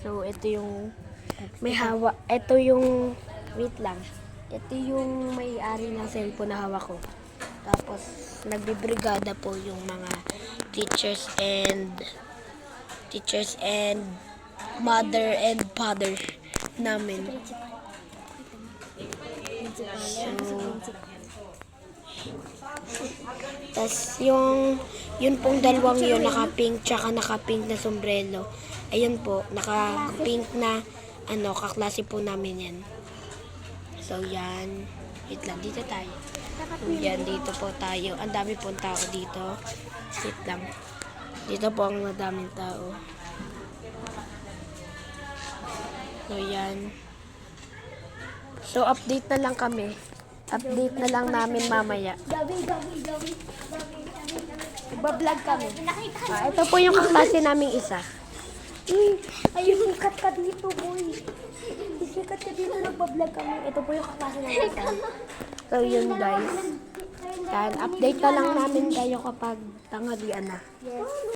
So, ito yung may hawa. Ito yung, wait lang. Ito yung may-ari ng cellphone na hawak ko. Tapos, nagbibrigada po yung mga teachers and mother and father namin. Tas yun pong dalawang yun, naka-pink tsaka naka-pink na sombrero. Ayun po, naka-pink na kaklase po namin yan. So yan, wait lang, dito tayo. So yan, dito po tayo. Ang dami pong tao dito. Wait lang. Dito po ang madaming tao. So yan. So update na lang kami. Update na lang namin mamaya. Nagbablog kami. Ito po yung kaklase naming isa. Ayun, sikat ka dito, boy. Sikat ka dito, nagbablog kami. Ito po yung kaklase namin isa. So yun guys. Yan, update na lang namin kayo kapag tanghalian na. Yes.